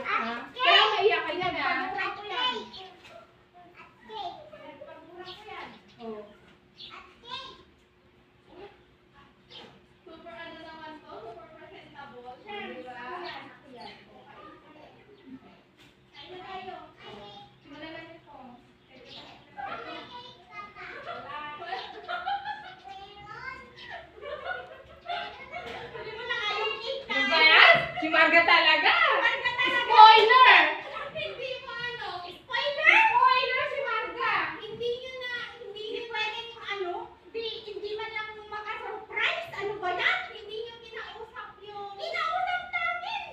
Kaya maiyak ka yan, ha? Oh. Super ano naman to? Super presentable. Diba? Ayun tayo. Simula lang ito. Ano ba yan? Si Marga talaga. Spoiler! Hindi mo ano? Spoiler? Spoiler si Marga. Hindi pwedeng hindi man lang maka-surprise. Ano ba yan? Hindi nyo kinausap yung... Kinausap namin!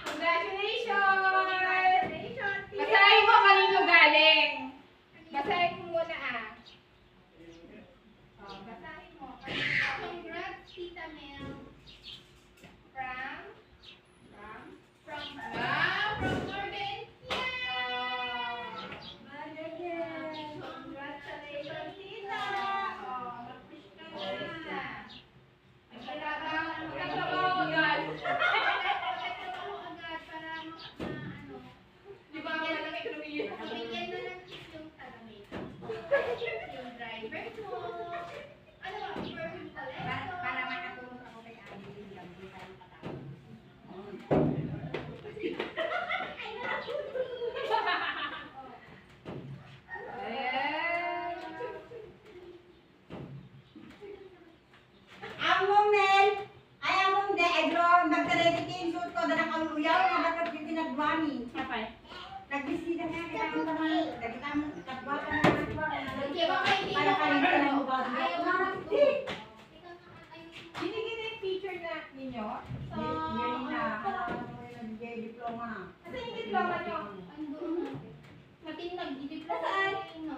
Congratulations! Basahin mo kanino galing. Basahin mo muna, ah. Oh, basahin mo. Congrats, Tita Mel. From Norvencia. Congratulations, Tita. Oh, mag-fish ka na. Magkatrabaho agad. Magkatrabaho agad para Di ba ang malaki ito mabigyan na lang yung talamig. Yung driver mo. Ano ba? Perfume collection. Para makatulong ako kay Abby yung gabi tayo patawag. Among Mel, ay among de agro magdalete king suit ko na nakaluyaw na dapat yung tinagwani. Kapay. Nagbisita nga kaya ang tamang dagitang katbatan na nagwani. Okay, okay, hindi Para mo kanin ka order. lang mo ba? Ayaw mo Binigyan na yung picture na ninyo. So, yun na. Nagbigay diploma. Asa yung diploma nyo? Andun. Matinag, didipla Saan? no?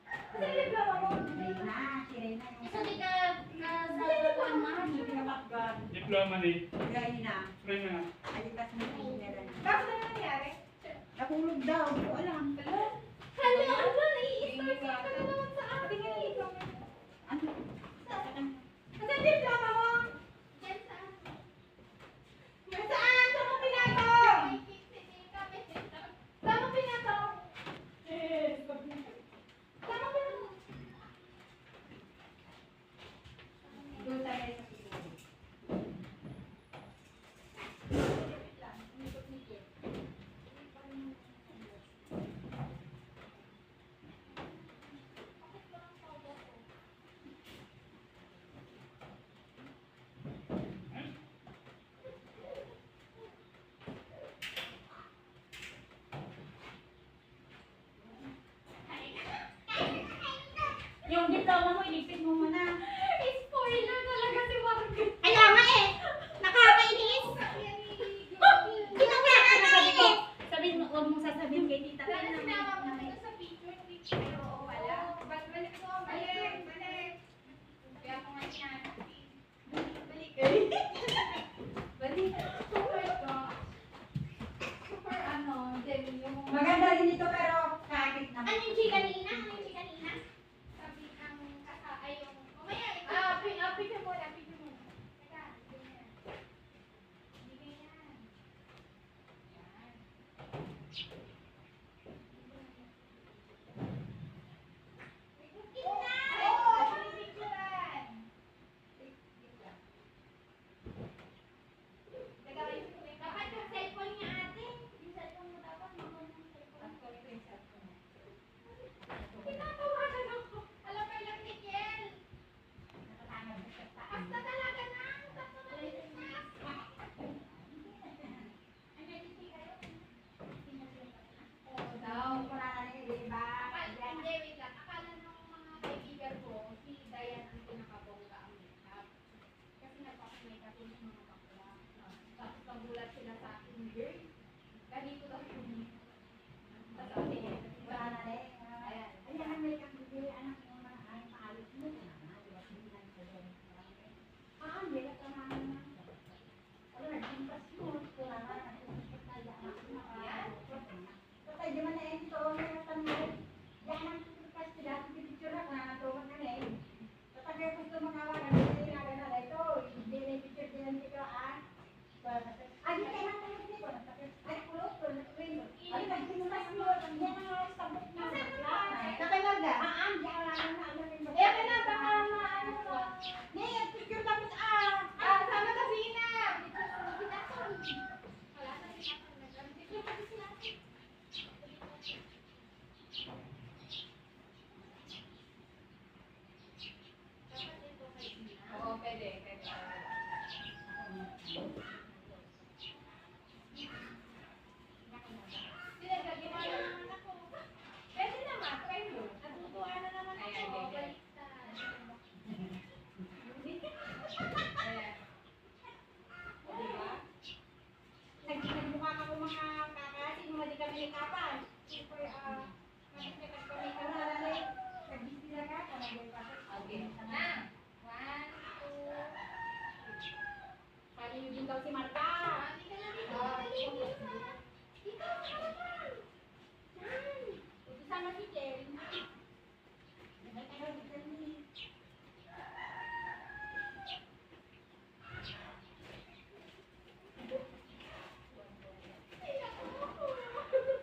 Asa yung diploma mo? Reyna, si Reyna yung Isa di ka nasasakuan mahal. pinapakgan. Diploma ni Reyna. Reyna. Alitas mo yung meron. Bakit ano nangyari? Nahulog daw, hindi ko alam. Hala, ano, nai-start ka na naman sa akin. Ano? Asa yung diploma mo? Diyan sa akin. Saan? Saan mo pinatong? Saan mo pinatong? Saan mo pinatong? Doon sa mesa siguro. Yung diploma mo, iligpit mo muna. Spoiler talaga si Margaret. Kaya nga eh! Nakakainis! Ginawa ka nakainis! Sabihin mo, huwag mong sasabihin kay tita. Sana sinama mo Kaya ito sa picture. Pero oo pala. Balik mo, balik. Kaya ko nga yan. Balik. Balik. Oh my God. Super ano, then yung... maganda rin ito pero kahit naman. Ano yung chikanina? Sabi ang ay yung... Mamaya, Picture muna, picture muna. Teka, ganyan. Hindi ganyan. Dapat yung cellphone niya ate. Yung cellphone mo dapat, mamang yung cellphone. Tinatawagan ako. Alam mo lang ni Kiel. Basta talaga na. Basta talaga na. make-upan. Super, mag-make-up ka, make-up. Nag-busy lang ka, Okay. Na. 1, 2. Paano din daw si Marta? Sama si Jerry.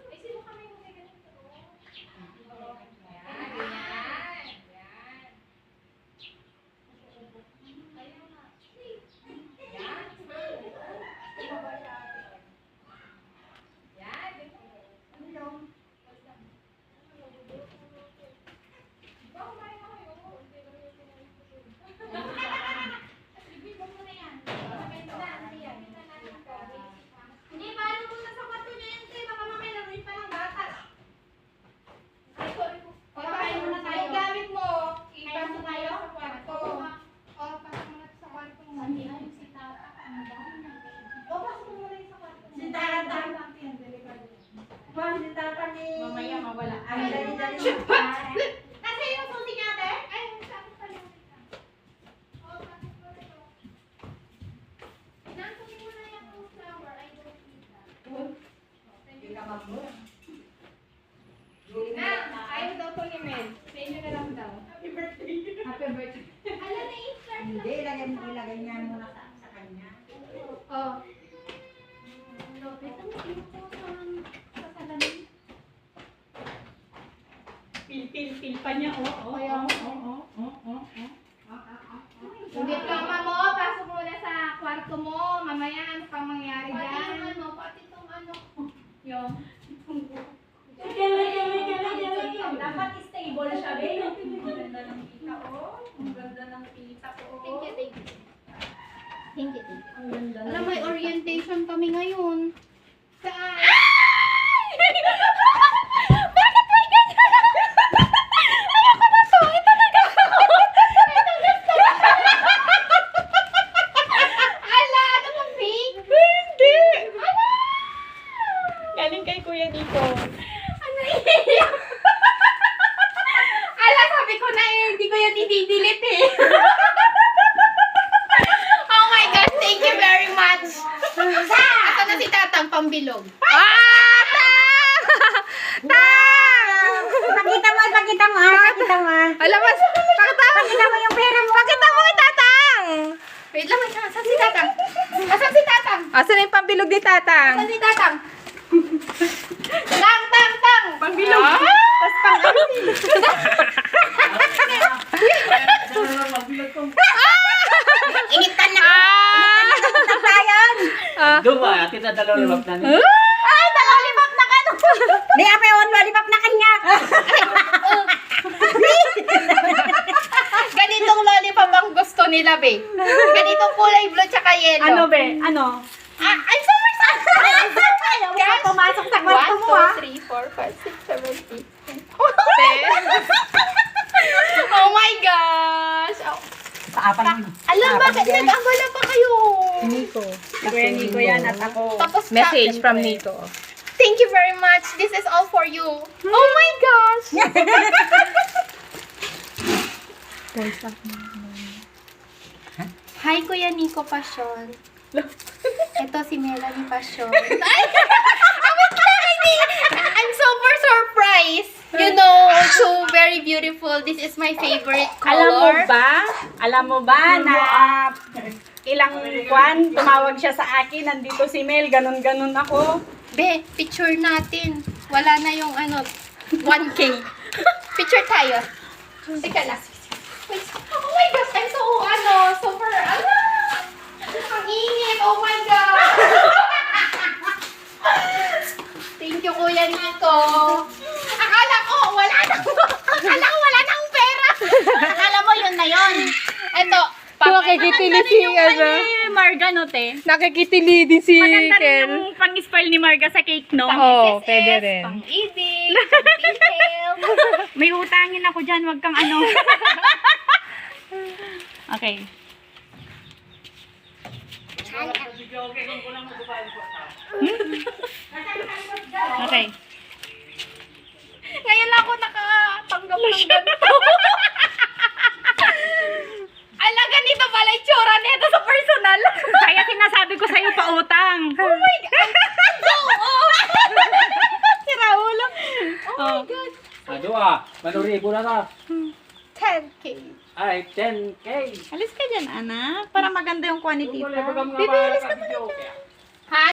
Ay, sino kami yung may ganito? Yan, ganyan. Yan. Yan. Hindi, paano punta sa kwarto niya yun, te? Baka mamaya laruin pa ng bata. Ay, sorry po. Pagkain muna tayo. Yung gamit mo, ipasok tayo sa kwarto. O, pasok muna sa kwarto mo. Hindi, ayun si Tata. Ang dami na. O, pasok mo muna yung sa kwarto mo. Si Tata. Juan, si Tata ni... Mamaya mawala. Ang dali-dali. Kasi yung susi niya, te? Ay, pasok pa lang. O, pasok mo rin. Inaantunin mo na yung flower. I don't need that. Hindi ka mag-move. Na, ayaw daw to ni Mel. Sa inyo na lang daw. Happy birthday. Happy birthday. Alam na insert. Hindi, ilagay niya muna sa kanya. Oh. Pil pa niya, oo. Hindi plama mo, pasok muna sa kwarto mo. Mamaya, ano pang mangyari dyan? Pati itong ano. Yung. Dapat stable siya, babe. Ang ganda ng kita, oh. Ang ganda ng kita, oh. Thank you, thank you. Thank you, thank you. Ang ganda Alam, may orientation kami ngayon. Saan? Bakit may ganyan? Ayoko na to. Ito na gusto ko. Ito gusto ko. Ala, ano bang fake? Hindi. Ala! Galing kay Kuya Nico. Ano iiyak? Ala, sabi ko na hindi ko yan i-delete eh. Oh my gosh, thank you very much. Ito na si Tatang pambilog. Pakita mo, pakita mo. Alam mo, Pakita mo yung pera mo. pakita mo kay Tatang. Wait lang, wait lang. Asan si Tatang? Asan si Tatang? Asan na yung pambilog ni Tatang? Asan si Tatang? Tang! Pambilog. Tapos Initan na. Initan na tayan. Duma, kita dalawang na niya. Ay, lollipop na kano. Di apa yung lollipop na kanya. Ganitong lollipop ang gusto nila, be. Ganitong kulay blue tsaka yellow. be? Ano? I'm so excited! Ayaw mo na pumasok sa kwarto mo, ha? 1, 2, 3, 4, 5, 6, 7, 8. Oh my gosh! Oh. Sa apan mo. Alam, bakit nag-abala pa kayo? Nico. Kuya Nico yan at ako. Tapos message from Nico. Thank you very much. This is all for you. Oh my gosh! Hi, Kuya Nico Passion. Ito si Melanie Passion. Ay! Wait lang, hindi! I'm super surprised. You know, so very beautiful. This is my favorite color. Alam mo ba na ilang kwan, tumawag siya sa akin, nandito si Mel, ganun-ganun ako. Be, picture natin. Wala na yung ano, 1K. Picture tayo. Teka lang. Wait. Oh my gosh, I'm so, super, ang init. Oh my God. Thank you, Kuya Nico. Akala ko wala nang pera. Akala mo yun na yun. Ito, Nakikitili si, Marga, no, te? nakikitili din si Maganda rin Ken. yung pang-spell ni Marga sa cake, no? Oo, pwede rin. pang-ibig, pang-detail. May utangin ako dyan, wag kang ano. Okay. Okay. nakatanggap ng ganito. Ala, ganito pala itsura nito sa personal. Kaya sinasabi ko sa'yo pautang. Oh my God. Si Raulo. Oh my God. Ado ah, manuribo na na. 10K. Ay, 10K. Alis ka dyan, anak. Para maganda yung quality Wala pa. ba kang mga Bibi, alis ka video? Kaya